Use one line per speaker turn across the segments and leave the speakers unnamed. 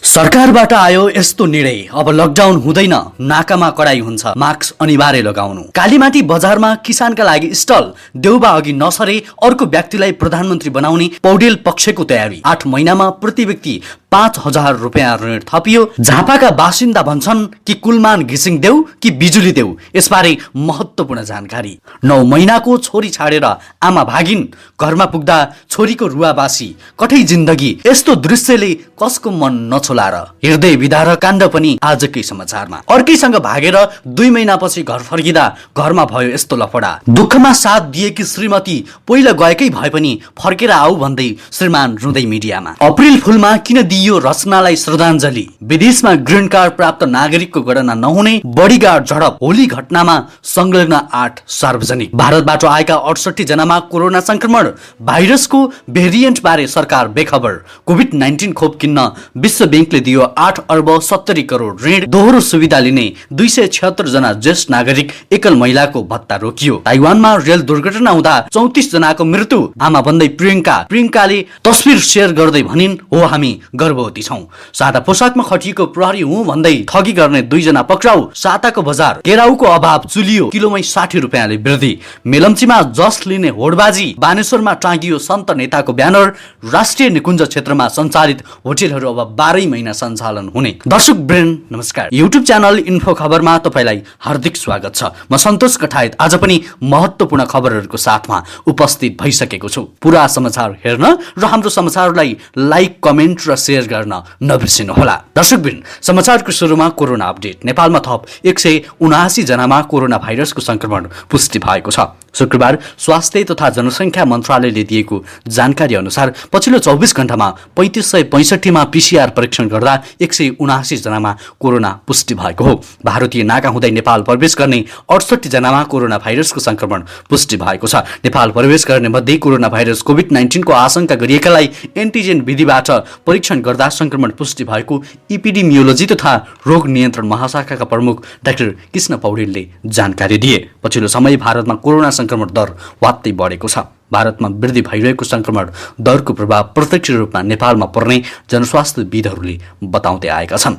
सरकारबाट आयो यस्तो निर्णय, अब लकडाउन हुँदैन, नाकामा कडाई हुन्छ, मास्क अनिवार्य लगाउनु। कालीमाटी बजारमा किसानका लागि स्टल, देउबा अघि नसरे अर्को व्यक्तिलाई प्रधानमन्त्री बनाउने पौडेल पक्षको तयारी। 8 महिनामा प्रति व्यक्ति 5,000 रुपियाँ ऋण थपियो। झापाका बासिन्दा भन्छन् कि कुलमान घिसिङ देऊ कि बिजुली देऊ, यसबारे महत्त्वपूर्ण जानकारी। 9 महिनाको छोरी छाडेर आमा भागिन्, घरमा पुग्दा छोरीको रुवाबासी, कठै जिन्दगी। यस्तो दृश्यले कसको मन नछोला र हृदय विदारक काण्ड पनि आजकै समाचारमा। अर्कैसँग भागेर 2 महिनापछि घर फर्किँदा घरमा भयो यस्तो लफडा। दुःखमा साथ दिएकी श्रीमती पहिला गएकै भए पनि फर्केर आऊ भन्दै श्रीमान रुँदै मिडियामा। अप्रिल फुलमा किन दिइयो रचनालाई श्रद्धाञ्जली? विदेशमा ग्रीन कार्ड प्राप्त नागरिकको गणना नहुने, बडीगार्ड झडप, होली घटनामा संलग्न 8 सार्वजनिक। भारतबाट आएका 68 जनामा कोरोना संक्रमण, भाइरसको भेरिएन्ट बारे सरकार बेखबर। कोभिड-19 खोप किन्न विश्व बैंकले दियो 8 अर्ब 70 करोड ऋण। दोहोरो सुविधा लिने 276 जना ज्येष्ठ नागरिक, एकल महिलाको भत्ता रोकियो। ताइवानमा रेल दुर्घटना हुँदा 34 जनाको मृत्यु। आमा भन्दै प्रियङ्काले तस्बिर शेयर गर्दै भनिन्, हो हामी गर्भवती छौं। सादा पोसाकमा खटिएको प्रहरी हुँ भन्दै ठगी गर्ने 2 जना पक्राउ। साताको बजार, केराउको अभाव चुलियो, किलोमै 60 रुपियाँले वृद्धि। मेलम्चीमा जस लिने होडबाजी। बानेश्वरमा टाँगियो सन्त नेताको ब्यानर। राष्ट्रिय निकुञ्ज क्षेत्रमा सञ्चालित होटलहरू अब 12 महिना सञ्चालन हुने। दर्शक वृन्द नमस्कार, युट्युब च्यानल इन्फो खबरमा तपाईलाई हार्दिक स्वागत छ। म सन्तोष कठायत आज पनि महत्त्वपूर्ण खबरहरूको साथमा उपस्थित भइसकेको छु। पुरा समाचार हेर्न र हाम्रो समाचारलाई लाइक, कमेन्ट र शेयर गर्न नबिर्सिनुहोला। दर्शकवृन्द, समाचारको सुरुमा कोरोना अपडेट। नेपालमा थप 179 जनामा कोरोना भाइरसको संक्रमण पुष्टि भएको छ। शुक्रबार स्वास्थ्य तथा जनसङ्ख्या मन्त्रालयले दिएको जानकारी अनुसार पछिल्लो 24 घण्टामा 3565 मा पीसीआर परीक्षण गर्दा 179 जनामा कोरोना पुष्टि भएको हो। भारतीय नाका हुँदै नेपाल प्रवेश गर्ने 68 जनामा कोरोना भाइरसको संक्रमण पुष्टि भएको छ। नेपाल प्रवेश गर्ने मध्ये कोरोना भाइरस कोभिड-19 को आशंका गरिएकालाई एन्टिजेन विधिबाट परीक्षण गर्दा संक्रमण पुष्टि भएको इपिडेमियोलोजी तथा रोग नियन्त्रण महाशाखाका प्रमुख डाक्टर कृष्ण पौडेलले जानकारी दिए। पछिल्लो समय भारतमा कोरोना संक्रमण दर वात्तै बढेको छ। भारतमा वृद्धि भइरहेको संक्रमण दरको प्रभाव प्रत्यक्ष रूपमा नेपालमा पर्ने जनस्वास्थ्यविदहरूले बताउँदै आएका छन्।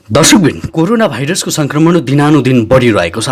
दर्शकवृन्द, कोरोना भाइरसको संक्रमण दिनानुदिन बढिरहेको छ,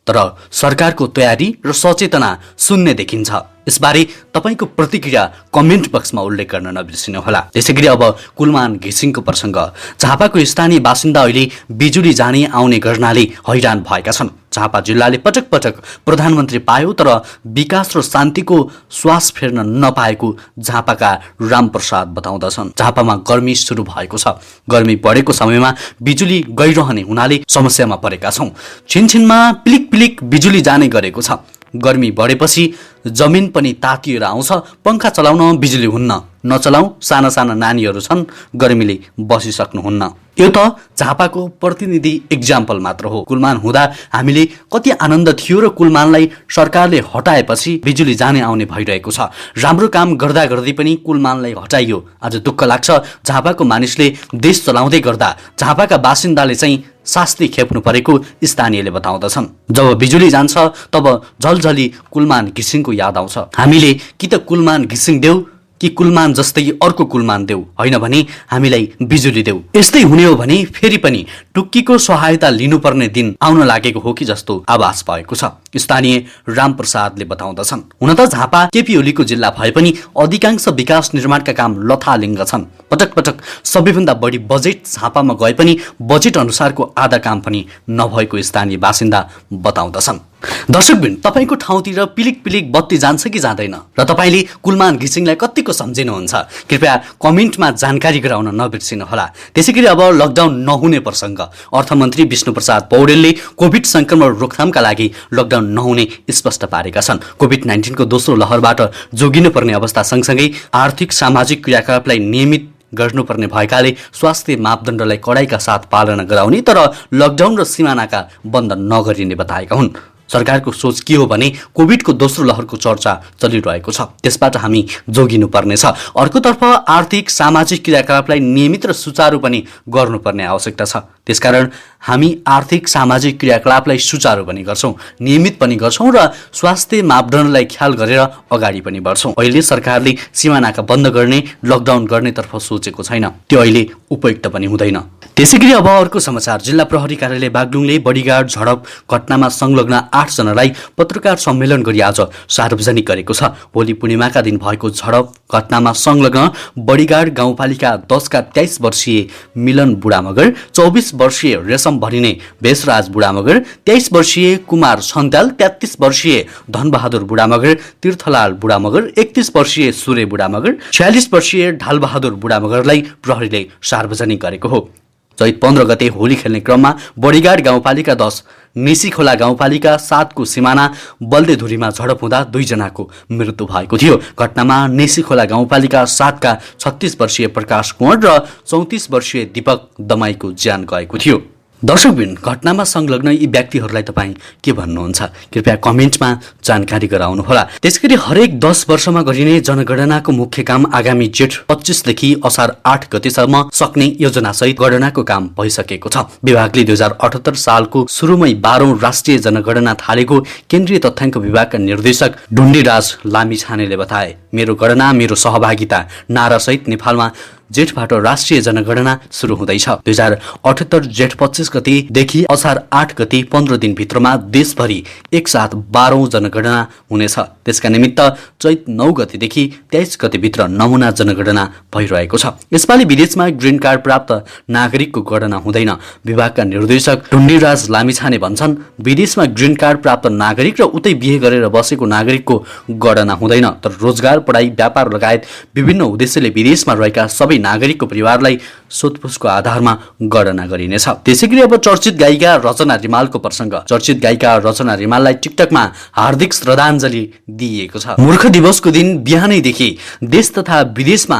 तर सरकारको तयारी र सचेतना शून्य देखिन्छ। यसबारे तपाईको प्रतिक्रिया कमेन्ट बक्समा उल्लेख गर्न नबिर्सिनुहोला। त्यसैगरी अब कुलमान घिसिङको प्रसङ्ग। झापाको स्थानीय बासिन्दा अहिले बिजुली जाने आउने गर्नाले हैरान भएका छन्। झापा जिल्लाले पटक पटक प्रधानमन्त्री पायो तर विकास र शान्तिको श्वास फेर्न नपाएको झापाका रामप्रसाद बताउँदछन्। झापामा गर्मी सुरु भएको छ। गर्मी बढेको समयमा बिजुली गइरहने हुनाले समस्यामा परेका छौं। छिनछिनमा पिलिक पिलिक बिजुली जाने गरेको छ। गर्मी बढेपछि जमिन पनि तातिएर आउँछ। पंखा चलाउन बिजुली हुन्न, नचलाऊ, साना साना नानीहरू छन्, गर्मीले बसिसक्नुहुन्न। यो त झापाको प्रतिनिधि एक्जाम्पल मात्र हो। कुलमान हुँदा हामीले कति आनन्द थियो र कुलमानलाई सरकारले हटाएपछि बिजुली जाने आउने भइरहेको छ। राम्रो काम गर्दा गर्दै पनि कुलमानलाई हटाइयो। आज दुःख लाग्छ। झापाको मानिसले देश चलाउँदै गर्दा झापाका बासिन्दाले चाहिँ शास्ति खेप्नु परेको स्थानीयले बताउँदछन्। जब बिजुली जान्छ तब झलझली कुलमान घिसिङको याद आउँछ। हामीले कि त कुलमान घिसिङ देऊ कि कुलमान जस्तै अर्को कुलमान देऊ, होइन भने हामीलाई बिजुली देऊ। यस्तै हुने हो भने फेरि पनि टुक्कीको सहायता लिनुपर्ने दिन आउन लागेको हो कि जस्तो आभास भएको छ, स्थानीय रामप्रसादले बताउँदछन्। हुन त झापा केपी ओलीको जिल्ला भए पनि अधिकांश विकास निर्माणका काम लथालिङ्ग छन्। पटक पटक सबैभन्दा बढी बजेट झापामा गए पनि बजेट अनुसारको आधा काम पनि नभएको स्थानीय बासिन्दा बताउँदछन्। दर्शकवृन्द, तपाईको ठाउँतिर पिलिक पिलिक बत्ती जान्छ कि जाँदैन र तपाईले कुलमान घिसिङलाई कतिको सम्झिनुहुन्छ? कृपया कमेन्टमा जानकारी गराउन नबिर्सिनुहोला। त्यसैगरी अब लकडाउन नहुने प्रसङ्ग। अर्थमन्त्री विष्णुप्रसाद पौडेलले कोभिड संक्रमण रोकथामका लागि लकडाउन नहुने स्पष्ट पारेका छन्। कोभिड-19 को दोस्रो लहरबाट जोगिनुपर्ने अवस्था सँगसँगै आर्थिक सामाजिक क्रियाकलापलाई नियमित गर्नुपर्ने भएकाले स्वास्थ्य मापदण्डलाई कडाइका साथ पालना गराउने तर लकडाउन र सीमानाका बन्द नगरिने बताएका हुन्। सरकारको सोच के हो भने कोभिडको दोस्रो लहरको चर्चा चलिरहेको छ, त्यसबाट हामी जोगिनु पर्नेछ। अर्कोतर्फ आर्थिक सामाजिक क्रियाकलापलाई नियमित र सुचारू पनि गर्नुपर्ने आवश्यकता छ। त्यसकारण हामी आर्थिक सामाजिक क्रियाकलापलाई सुचारू पनि गर्छौं, नियमित पनि गर्छौं र स्वास्थ्य मापदण्डलाई ख्याल गरेर अगाडि पनि बढ्छौं। अहिले सरकारले सीमानाका बन्द गर्ने, लकडाउन गर्नेतर्फ सोचेको छैन, त्यो अहिले उपयुक्त पनि हुँदैन। त्यसैगरी अब अर्को समाचार। जिल्ला प्रहरी कार्यालय बागलुङले बडीगार्ड झडप घटनामा संलग्न 8 जनालाई पत्रकार सम्मेलन गरी आज सार्वजनिक गरेको छ। भोलि पूर्णिमाका दिन भएको झडप घटनामा संलग्न बडीगार्ड गाउँपालिका 10 का 23 वर्षीय मिलन बुढामगर, 24 वर्षीय रेशम भरिने भेषराज बुढामगर, 23 वर्षीय कुमार सन्ताल, 33 वर्षीय धनबहादुर बुढामगर, तीर्थलाल बुढामगर, 31 वर्षीय सूर्य बुढामगर, 46 वर्षीय ढालबहादुर बुढामगरलाई प्रहरीले सार्वजनिक गरेको हो। चैत 15 गते होली खेल्ने क्रममा बडीगार्ड गाउँपालिका 10, निसीखोला गाउँपालिका 7 को सिमाना बल्देधुरीमा झडप हुँदा 2 जनाको मृत्यु भएको थियो। घटनामा निसीखोला गाउँपालिका 7 का 36 वर्षीय प्रकाश कुँवर र 34 वर्षीय दीपक दमाईको ज्यान गएको थियो। दर्शकबिन, घटनामा संलग्न यी व्यक्तिहरूलाई तपाईँ के भन्नुहुन्छ? कृपया कमेन्टमा जानकारी गराउनुहोला। त्यसैगरी हरेक 10 वर्षमा गरिने जनगणनाको मुख्य काम आगामी जेठ 25 देखि असार 8 गतेसम्म सक्ने योजनासहित गणनाको काम भइसकेको छ। विभागले 2078 सालको सुरुमै 12औं राष्ट्रिय जनगणना थालेको केन्द्रीय तथ्याङ्क विभागका निर्देशक ढुण्डीराज लामिछानेले बताए। मेरो गणना मेरो सहभागिता नारासहित नेपालमा जेठबाट राष्ट्रिय जनगणना सुरु हुँदैछ। 2078 जेठ 25 गतेदेखि असार 8 गते 15 दिनभित्रमा देशभरि एकसाथ 12औं जनगणना हुनेछ। त्यसका निमित्त चैत 9 गतेदेखि 23 गतेभित्र नमुना जनगणना भइरहेको छ। यसपालि विदेशमा ग्रीन कार्ड प्राप्त नागरिकको गणना हुँदैन। विभागका निर्देशक ढुण्डीराज लामिछाने भन्छन्, विदेशमा ग्रीन कार्ड प्राप्त नागरिक र उतै बिहे गरेर बसेको नागरिकको गणना हुँदैन, तर रोजगार, पढाइ, व्यापार लगायत विभिन्न उद्देश्यले विदेशमा रहेका सबै नागरिकको परिवारलाई सोधपुछको आधारमा गणना गरिनेछ। त्यसैगरी अब चर्चित गायिका रचना रिमालको प्रसंग। चर्चित गायिका रचना रिमाललाई टिकटकमा हार्दिक श्रद्धाञ्जली दिइएको छ। मूर्ख दिवसको दिन बिहानैदेखि देश तथा विदेशमा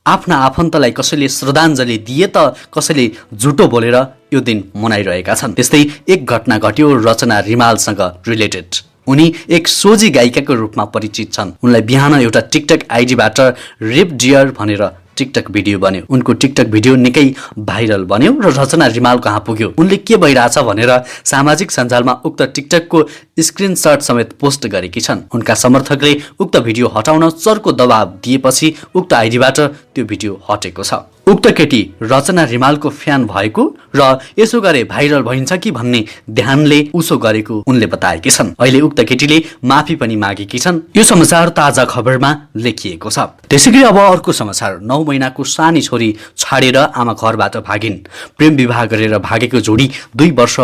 आफ्ना आफन्तलाई कसैले श्रद्धाञ्जली दिए त कसैले झुटो बोलेर यो दिन मनाइरहेका छन्। त्यस्तै एक घटना घट्यो रचना रिमालसँग रिलेटेड। उनी एक सोझी गायिकाको रूपमा परिचित छन्। उनलाई बिहान एउटा टिकटक आइडीबाट रेप डियर भनेर टिकटक भिडियो बन्यो। उनको टिकटक भिडियो निकै भाइरल बन्यो र रचना रिमाल कहाँ पुग्यो, उनले के भइरहेछ भनेर सामाजिक सञ्जालमा उक्त टिकटकको स्क्रिनशट समेत पोस्ट गरेकी छन्। उनका समर्थकले उक्त भिडियो हटाउन चर्को दबाब दिएपछि उक्त आइडीबाट त्यो भिडियो हटेको छ। उक्त केटी रचना रिमालको फ्यान भएको र यसो गरे भाइरल भइन्छ कि भन्ने ध्यानले उसो गरेको उनले बताएकी छन्। अहिले उक्त केटीले माफी पनि मागेकी छन्। यो समाचार ताजा खबरमा लेखिएको छ। त्यसैगरी अब अर्को समाचार। 9 महिनाको सानी छोरी छाडेर आमा घरबाट भागिन्। प्रेम विवाह गरेर भागेको जोडी 2 वर्ष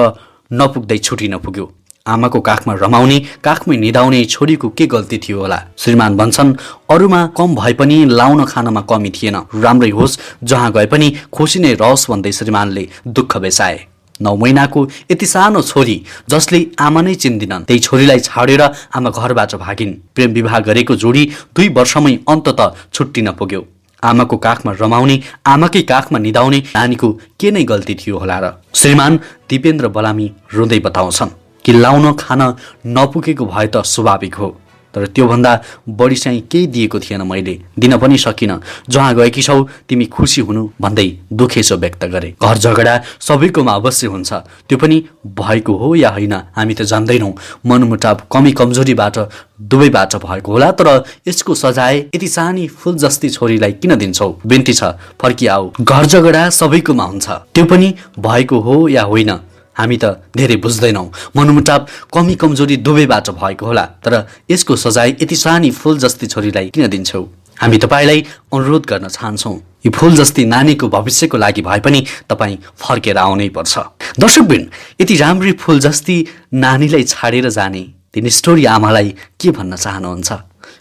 नपुग्दै छुटिन पुग्यो। आमाको काखमा रमाउने, काखमै निदाउने छोरीको के गल्ती थियो होला? श्रीमान भन्छन्, अरूमा कम भए पनि लाउन खानमा कमी थिएन। राम्रै होस्, जहाँ गए पनि खुसी नै रहोस् भन्दै श्रीमानले दुःख बेसाए। 9 महिनाको यति सानो छोरी जसले आमा नै चिन्दिनन्, त्यही छोरीलाई छाडेर आमा घरबाट भागिन्। प्रेम विवाह गरेको जोडी 2 वर्षमै अन्ततः छुट्टिन पुग्यो। आमाको काखमा रमाउने, आमाकै काखमा निदाउने नानीको के नै गल्ती थियो होला र? श्रीमान दिपेन्द्र बलामी रुँदै बताउँछन् कि लाउन खान नपुगेको भए त स्वाभाविक हो, तर त्योभन्दा बढी चाहिँ केही दिएको थिएन, मैले दिन पनि सकिन। जहाँ गएकी छौ तिमी खुसी हुनु भन्दै दुखेसो व्यक्त गरे। घर झगडा सबैकोमा अवश्य हुन्छ, त्यो पनि भएको हो या होइन हामी त जान्दैनौँ। मनमुटाव कमी कमजोरीबाट दुवैबाट भएको होला, तर यसको सजाय यति सानी फुल जस्ती छोरीलाई किन दिन्छौ? बिन्ती छ फर्किआऊ। घर झगडा सबैकोमा हुन्छ, त्यो पनि भएको हो या होइन हामी त धेरै बुझ्दैनौँ। मनमुटाव कमी कमजोरी दुवैबाट भएको होला, तर यसको सजाय यति सानी फुल जस्ती छोरीलाई किन दिन्छौ? हामी तपाईँलाई अनुरोध गर्न चाहन्छौँ, यो फुल जस्ती नानीको भविष्यको लागि भए पनि तपाईँ फर्केर आउनै पर्छ। दर्शकबिन, यति राम्री फुल जस्ती नानीलाई छाडेर जाने ती निष्ठुरी आमालाई के भन्न चाहनुहुन्छ?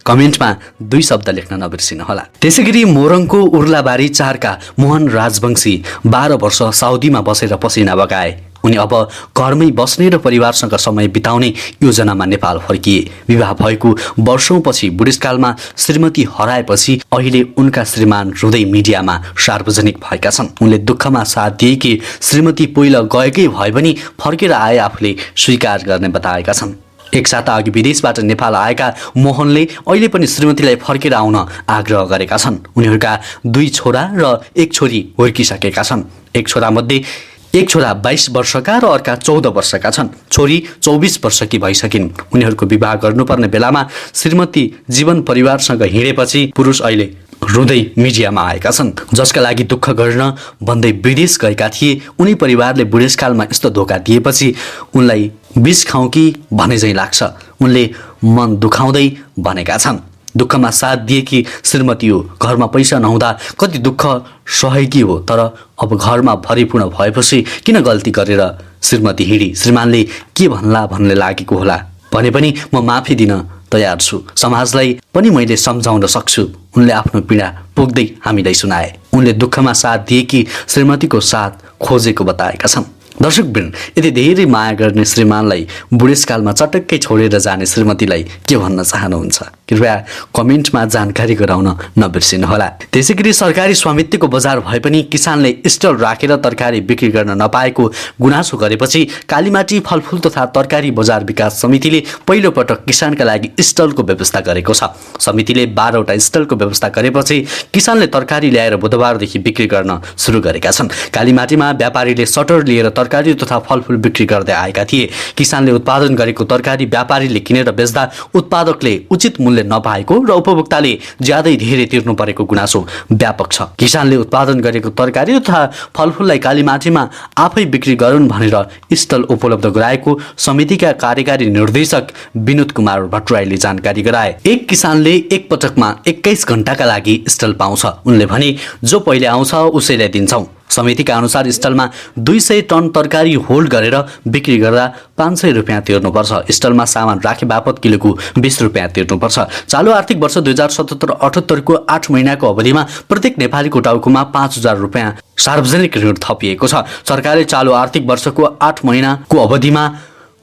कमेन्टमा 2 शब्द लेख्न नबिर्सिनुहोला। त्यसैगरी मोरङको उर्लाबारी 4 का मोहन राजवंशी 12 वर्ष साउदीमा बसेर पसिना बगाए। उनी अब घरमै बस्ने र परिवारसँग समय बिताउने योजनामा नेपाल फर्किए। विवाह भएको वर्षौंपछि बुढेसकालमा श्रीमती हराएपछि अहिले उनका श्रीमान रुँदै मिडियामा सार्वजनिक भएका छन्। उनले दुःखमा साथ दिए कि श्रीमती पहिला गएकै भए पनि फर्केर आए आफूले स्वीकार गर्ने बताएका छन्। एक साता अघि विदेशबाट नेपाल आएका मोहनले अहिले पनि श्रीमतीलाई फर्केर आउन आग्रह गरेका छन्। उनीहरूका 2 छोरा र 1 छोरी हुर्किसकेका छन्। एक छोरा 22 वर्षका र अर्का 14 वर्षका छन्। छोरी 24 वर्षकी भइसकिन्। उनीहरूको विवाह गर्नुपर्ने बेलामा श्रीमती जीवन परिवारसँग हिँडेपछि पुरुष अहिले रुँदै मिडियामा आएका छन्। जसका लागि दुःख गर्न भन्दै विदेश गएका थिए, उनी परिवारले बुढेसकालमा यस्तो धोका दिएपछि उनलाई विष खाउँ कि भने झैँ लाग्छ। उनले मन दुखाउँदै भनेका छन्, दुःखमा साथ दिएकी श्रीमती हो। घरमा पैसा नहुँदा कति दुःख सहेकी हो, तर अब घरमा भरिपूर्ण भएपछि किन गल्ती गरेर श्रीमती हिँडी? श्रीमानले के भन्ला भन्ने लागेको होला भने पनि म माफी दिन तयार छु। समाजलाई पनि मैले सम्झाउन सक्छु। उनले आफ्नो पीडा पोख्दै हामीलाई सुनाए। उनले दुःखमा साथ दिएकी श्रीमतीको साथ खोजेको बताएका छन्। दर्शकवृन्द, यति धेरै माया गर्ने श्रीमानलाई बुढेसकालमा चटक्कै छोडेर जाने श्रीमतीलाई के भन्न चाहनुहुन्छ? कृपया कमेन्टमा जानकारी गराउन नबिर्सिनुहोला। त्यसैगरी सरकारी स्वामित्वको बजार भए पनि किसानले स्टल राखेर तरकारी बिक्री गर्न नपाएको गुनासो गरेपछि कालीमाटी फलफुल तथा तरकारी बजार विकास समितिले पहिलो पटक किसानका लागि स्टलको व्यवस्था गरेको छ। समितिले 12 वटा स्टलको व्यवस्था गरेपछि किसानले तरकारी ल्याएर बुधबारदेखि बिक्री गर्न सुरु गरेका छन्। कालीमाटीमा व्यापारीले सटर लिएर तरकारी तथा फलफुल बिक्री गर्दै आएका थिए। किसानले उत्पादन गरेको तरकारी व्यापारीले किनेर बेच्दा उत्पादकले उचित मूल्य नपाएको र उपभोक्ताले ज्यादै धेरै तिर्नु परेको गुनासो व्यापक छ। किसानले उत्पादन गरेको तरकारी तथा फलफुललाई कालीमाटीमा आफै बिक्री गरून् भनेर स्टल उपलब्ध गराएको समितिका कार्यकारी निर्देशक विनोद कुमार भट्टराईले जानकारी गराए। एक किसानले एक पटकमा 21 घण्टाका लागि स्टल पाउँछ। उनले भने, जो पहिले आउँछ उसैलाई दिन्छौं। समितिका अनुसार स्टलमा 200 टन तरकारी होल्ड गरेर बिक्री गर्दा 500 रुपियाँ तिर्नुपर्छ। स्टलमा सामान राखे बापत किलोको 20 रुपियाँ तिर्नुपर्छ। चालु आर्थिक वर्ष 2077-78 को 8 महिनाको अवधिमा प्रत्येक नेपालीको टाउकोमा 5000 रुपियाँ सार्वजनिक ऋण थपिएको छ। सरकारले चालु आर्थिक वर्षको 8 महिनाको अवधिमा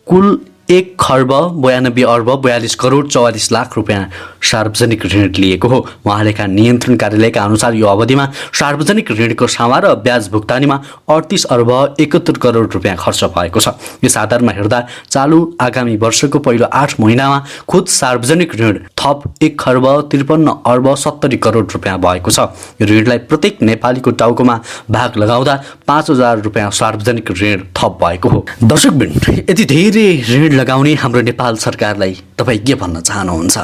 कुल 1 खर्ब 92 अर्ब 42 करोड 44 लाख रुपियाँ सार्वजनिक ऋण लिएको हो। महालेखा नियन्त्रण कार्यालयका अनुसार यो अवधिमा सार्वजनिक ऋणको सामा र ब्याज भुक्तानीमा 38 अर्ब 71 करोड रुपियाँ खर्च भएको छ। यस आधारमा हेर्दा चालु आगामी वर्षको पहिलो 8 महिनामा खुद सार्वजनिक ऋण थप 1 खर्ब 53 अर्ब 70 करोड रुपियाँ भएको छ। यो ऋणलाई प्रत्येक नेपालीको टाउकोमा भाग लगाउँदा 5000 रुपियाँ सार्वजनिक ऋण थप भएको हो। दर्शकवृन्द, यति धेरै ऋण लगाउने हाम्रो नेपाल सरकारलाई तपाईँ के भन्न चाहनुहुन्छ?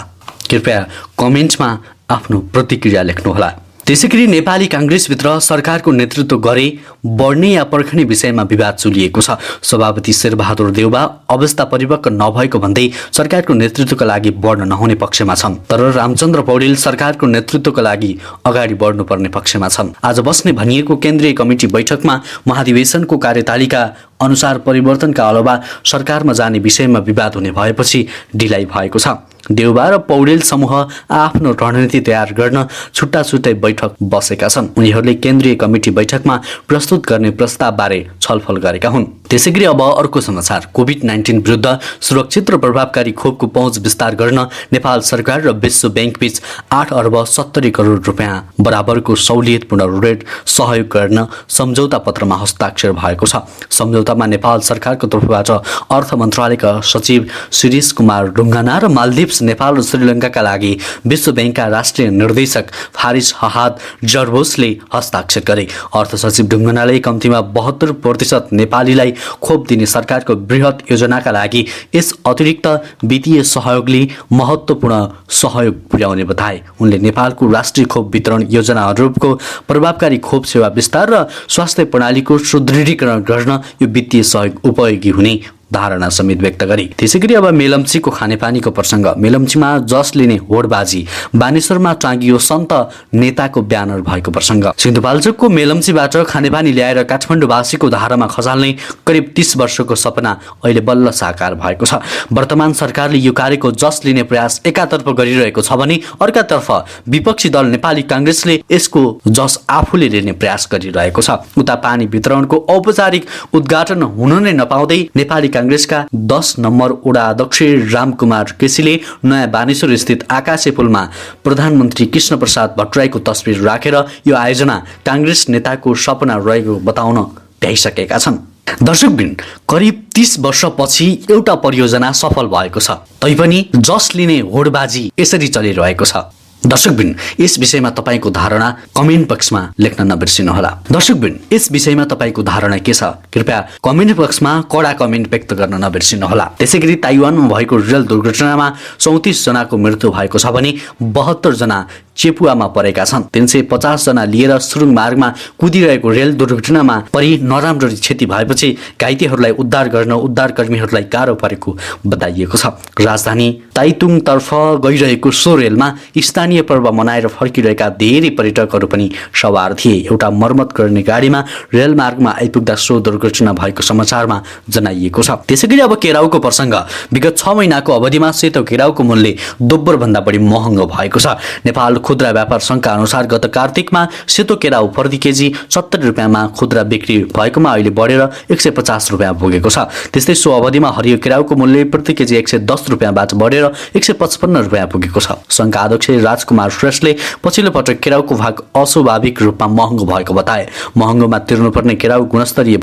कृपया कमेन्टमा आफ्नो प्रतिक्रिया लेख्नुहोला। त्यसैगरी नेपाली कांग्रेसभित्र सरकारको नेतृत्व गरे बढ्ने या पर्खने विषयमा विवाद चुलिएको छ। सभापति शेरबहादुर देउबा अवस्था परिपक्व नभएको भन्दै सरकारको नेतृत्वका लागि बढ्न नहुने पक्षमा छन्, तर रामचन्द्र पौडेल सरकारको नेतृत्वका लागि अगाडि बढ्नुपर्ने पक्षमा छन्। आज बस्ने भनिएको केन्द्रीय कमिटी बैठकमा महाधिवेशनको कार्यतालिका अनुसार परिवर्तनका अलावा सरकारमा जाने विषयमा विवाद हुने भएपछि ढिलाइ भएको छ। देउबा र पौडेल समूह आफ्नो रणनीति तयार गर्न छुट्टा छुट्टै बैठक बसेका छन्। उनीहरूले केन्द्रीय कमिटी बैठकमा प्रस्तुत गर्ने प्रस्तावबारे छलफल गरेका हुन्। त्यसैगरी अब अर्को समाचार। कोभिड-19 विरुद्ध सुरक्षित र प्रभावकारी खोपको पहुँच विस्तार गर्न नेपाल सरकार र विश्व बैंक बीच 8 अर्ब 70 करोड रुपियाँ बराबरको सहुलियतपूर्ण ऋण सहयोग गर्न सम्झौता पत्रमा हस्ताक्षर भएको छ। सम्झौतामा नेपाल सरकारको तर्फबाट अर्थ मन्त्रालयका सचिव शिरीष कुमार ढुङ्गाना र मालदिप्स, नेपाल र श्रीलङ्काका लागि विश्व बैंकका राष्ट्रिय निर्देशक फारिस हहाद जर्बोसले हस्ताक्षर गरे। अर्थ सचिव ढुङ्गानाले कम्तीमा 72% नेपालीलाई खोप दिने सरकारको बृहत योजनाका लागि यस अतिरिक्त वित्तीय सहयोगले महत्त्वपूर्ण सहयोग पुर्याउने बताए। उनले नेपालको राष्ट्रिय खोप वितरण योजना अनुरूपको प्रभावकारी खोप सेवा विस्तार र स्वास्थ्य प्रणालीको सुदृढीकरण गर्न यो वित्तीय सहयोग उपयोगी हुने धारणा समेत व्यक्त गरे। त्यसैगरी अब मेलम्चीको खानेपानीको प्रसङ्ग। मेलम्चीमा जस लिने होडबाजी, बानेश्वरमा टाँगियो सन्त नेताको ब्यानर भएको प्रसङ्ग। सिन्धुपाल्चोकको मेलम्चीबाट खानेपानी ल्याएर काठमाडौँवासीको धारामा खसाल्ने करिब 30 वर्षको सपना अहिले बल्ल साकार भएको छ। वर्तमान सरकारले यो कार्यको जस लिने प्रयास एकातर्फ गरिरहेको छ भने अर्कातर्फ विपक्षी दल नेपाली कांग्रेसले यसको जस आफूले लिने प्रयास गरिरहेको छ। उता पानी वितरणको औपचारिक उद्घाटन हुन नै नपाउँदै नेपाली कांग्रेसका 10 नम्बर वडा अध्यक्ष रामकुमार केसीले नयाँ बानेश्वर स्थित आकाशे पुलमा प्रधानमन्त्री कृष्ण प्रसाद भट्टराईको तस्बिर राखेर यो आयोजना कांग्रेस नेताको सपना रहेको बताउन भ्याइसकेका छन्। दर्शकवृन्द, करिब 30 वर्षपछि एउटा परियोजना सफल भएको छ, तैपनि जस लिने होडबाजी यसरी चलिरहेको छ। दर्शकवृन्द, यस विषयमा तपाईको धारणा कमेन्ट बक्समा लेख्न नबिर्सिनुहोला। दर्शकवृन्द, यस विषयमा तपाईको धारणा के छ? कृपया कमेन्ट बक्समा कडा कमेन्ट व्यक्त गर्न नबिर्सिनुहोला। त्यसैगरी ताइवानमा भएको रेल दुर्घटनामा 34 जनाको मृत्यु भएको छ भने 72 जना चेपुवामा परेका छन्। 350 जना लिएर सुरुङ मार्गमा कुदिरहेको रेल दुर्घटनामा परि नराम्ररी क्षति भएपछि घाइतेहरूलाई उद्धार गर्न उद्धारकर्मीहरूलाई गाह्रो परेको बताइएको छ। राजधानी ताइतुङतर्फ गइरहेको सो रेलमा स्थानीय पर्व मनाएर फर्किरहेका धेरै पर्यटकहरू पनि सवार थिए। एउटा मर्मत गर्ने गाडीमा रेल मार्गमा आइपुग्दा सो दुर्घटना भएको समाचारमा जनाइएको छ। त्यसैगरी अब केराउको प्रसङ्ग। विगत 6 महिनाको अवधिमा सेतो केराउको मूल्य दोब्बर भन्दा बढी महँगो भएको छ। नेपाल खुद्रा व्यापार संघका अनुसार गत कार्तिकमा सेतो केराउ प्रति केजी 70 रुपियाँमा खुद्रा बिक्री भएकोमा अहिले बढेर 150 रुपियाँ पुगेको छ। त्यस्तै सो अवधिमा हरियो केराउको मूल्य प्रति केजी 110 रुपियाँबाट बढेर 155 रुपियाँ पुगेको छ। संघका अध्यक्ष राजकुमार श्रेष्ठले पछिल्लो पटक केराउको भाग अस्वाभाविक रूपमा महँगो भएको बताए। महँगोमा तिर्नुपर्ने केराउ गुणस्तरीय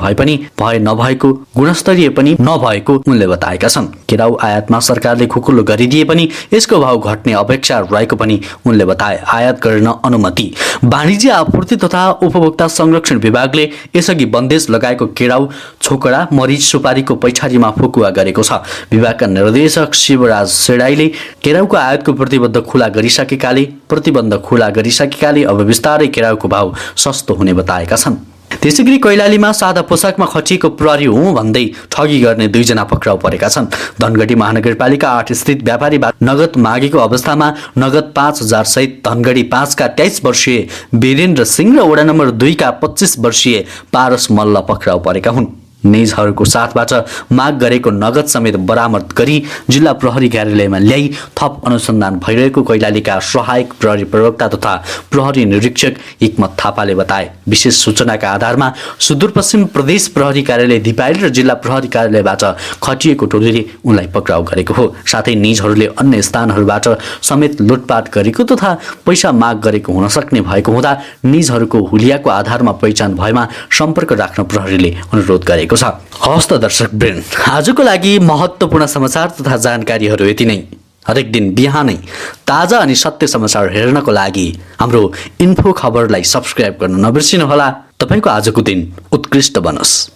नभएको उनले बताएका छन्। केराउ आयातमा सरकारले खुकुलो गरिदिए पनि यसको भाव घट्ने अपेक्षा रहेको पनि उनले बताए। आयात गर्न अनुमति। वाणिज्य आपूर्ति तथा उपभोक्ता संरक्षण विभागले यसअघि बन्देज लगाएको केराउ, छोकडा, मरिच, सुपारीको पैठारीमा फुकुवा गरेको छ। विभागका निर्देशक शिवराज सेडाईले केराउको आयातको प्रतिबन्ध खुला गरिसकेकाले अब बिस्तारै केराउको भाव सस्तो हुने बताएका छन्। त्यसैगरी कैलालीमा सादा पोसाकमा खचिएको प्रहरी हुँ भन्दै ठगी गर्ने 2 जना पक्राउ परेका छन्। धनगढी महानगरपालिका 8 स्थित व्यापारीबाट नगद मागेको अवस्थामा नगद 5000 सहित धनगढी 5 का 23 वर्षीय वीरेन्द्र सिंह र वडा नम्बर 2 का 25 वर्षीय पारस मल्ल पक्राउ परेका हुन्। निजहरूको साथबाट माग गरेको नगद समेत बरामद गरी जिल्ला प्रहरी कार्यालयमा ल्याई थप अनुसन्धान भइरहेको कैलालीका सहायक प्रहरी प्रवक्ता तथा प्रहरी निरीक्षक हिक्मत थापाले बताए। विशेष सूचनाका आधारमा सुदूरपश्चिम प्रदेश प्रहरी कार्यालय दिपायल र जिल्ला प्रहरी कार्यालयबाट खटिएको टोलीले उनलाई पक्राउ गरेको हो। साथै निजहरूले अन्य स्थानहरूबाट समेत लुटपाट गरेको तथा पैसा माग गरेको हुन सक्ने भएको हुँदा निजहरूको हुलियाको आधारमा पहिचान भएमा सम्पर्क राख्न प्रहरीले अनुरोध गरेको छ। हवस् त दर्शकवृन्द, आजको लागि महत्त्वपूर्ण समाचार तथा जानकारीहरू यति नै। हरेक दिन बिहानै ताजा अनि सत्य समाचार हेर्नको लागि हाम्रो इन्फो खबरलाई सब्स्क्राइब गर्न नबिर्सिनुहोला। तपाईको आजको दिन उत्कृष्ट बनोस्।